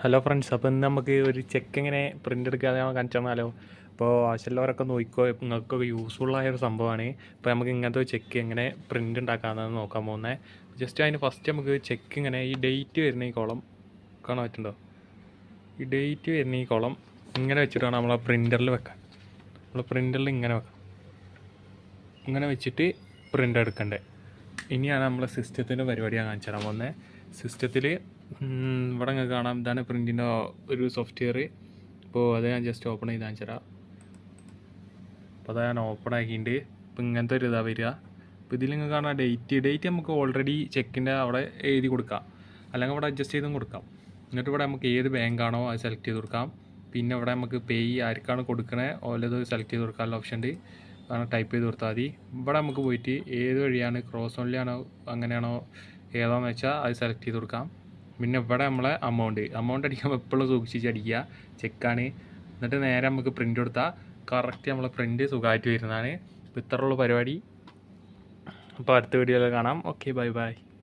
Hello friends, അപ്പോൾ ഇന്ന് നമുക്ക് ഒരു ചെക്ക് എങ്ങനെ പ്രിൻ്റ് എടുക്കാതെ കാണിച്ചു തന്നാലോ? അപ്പോൾ ആവശ്യമുള്ളവരൊക്കെ നോക്കിക്കോ, നിങ്ങൾക്കൊക്കെ യൂസ്ഫുള്ളായ ഒരു സംഭവമാണ്. ഇപ്പോൾ നമുക്ക് ഇങ്ങനത്തെ ഒരു ചെക്ക് എങ്ങനെ പ്രിൻ്റ് ഉണ്ടാക്കാമെന്നാണ് നോക്കാൻ പോകുന്നത്. ജസ്റ്റ് അതിന് ഫസ്റ്റ് നമുക്ക് ചെക്ക് ഇങ്ങനെ ഈ ഡേറ്റ് വരുന്ന ഈ കോളം കാണാൻ പറ്റുന്നുണ്ടോ? ഈ ഡേറ്റ് വരുന്ന ഈ കോളം ഇങ്ങനെ വെച്ചിട്ട് വേണം നമ്മളെ പ്രിൻ്ററിൽ വെക്കാൻ. നമ്മൾ പ്രിൻ്ററിൽ ഇങ്ങനെ വെക്കാം. ഇങ്ങനെ വെച്ചിട്ട് പ്രിൻ്റ് എടുക്കണ്ടേ. ഇനിയാണ് നമ്മളെ സിസ്റ്റത്തിൻ്റെ പരിപാടിയാണ് കാണിച്ചു തരാൻ പോകുന്നത്. സിസ്റ്റത്തിൽ ഇവിടെ നിങ്ങൾക്ക് കാണാം, ഇതാണ് പ്രിൻറ്റിൻ്റെ ഒരു സോഫ്റ്റ്വെയർ. അപ്പോൾ അത് ഞാൻ ജസ്റ്റ് ഓപ്പൺ ചെയ്ത് കാണിച്ചു തരാം. അപ്പോൾ അത് ഞാൻ ഓപ്പൺ ആക്കിയിട്ട് ഇപ്പോൾ ഇങ്ങനത്തെ ഒരു ഇതാണ് വരിക. അപ്പോൾ ഇതിൽ നിങ്ങൾക്ക് കാണാം ഡേറ്റ് നമുക്ക് ഓൾറെഡി ചെക്കിൻ്റെ അവിടെ എഴുതി കൊടുക്കാം, അല്ലെങ്കിൽ ഇവിടെ അഡ്ജസ്റ്റ് ചെയ്തും കൊടുക്കാം. എന്നിട്ട് ഇവിടെ നമുക്ക് ഏത് ബാങ്കാണോ അത് സെലക്ട് ചെയ്ത് കൊടുക്കാം. പിന്നെ ഇവിടെ നമുക്ക് പേ ആർക്കാണ് കൊടുക്കണേ ഓലത് സെലക്ട് ചെയ്ത് കൊടുക്കാനുള്ള ഓപ്ഷൻ ഉണ്ട്. കാരണം ടൈപ്പ് ചെയ്ത് കൊടുത്താൽ മതി. ഇവിടെ നമുക്ക് പോയിട്ട് ഏത് വഴിയാണ്, ക്രോസ് ഓൺലി ആണോ അങ്ങനെയാണോ ഏതാണെന്ന് വെച്ചാൽ അത് സെലക്ട് ചെയ്ത് കൊടുക്കാം. പിന്നെ ഇവിടെ നമ്മളെ അമൗണ്ട് അടിക്കുമ്പോൾ എപ്പോഴും സൂക്ഷിച്ച് അടിക്കുക, ചെക്കാണ്. എന്നിട്ട് നേരെ നമുക്ക് പ്രിൻ്റ് കൊടുത്താൽ കറക്റ്റ് നമ്മളെ പ്രിൻ്റ് സുഖമായിട്ട് വരുന്നതാണ്. ഇപ്പോൾ ഇത്രയുള്ള പരിപാടി. അപ്പോൾ അടുത്ത വീഡിയോയിൽ കാണാം. Okay, bye bye.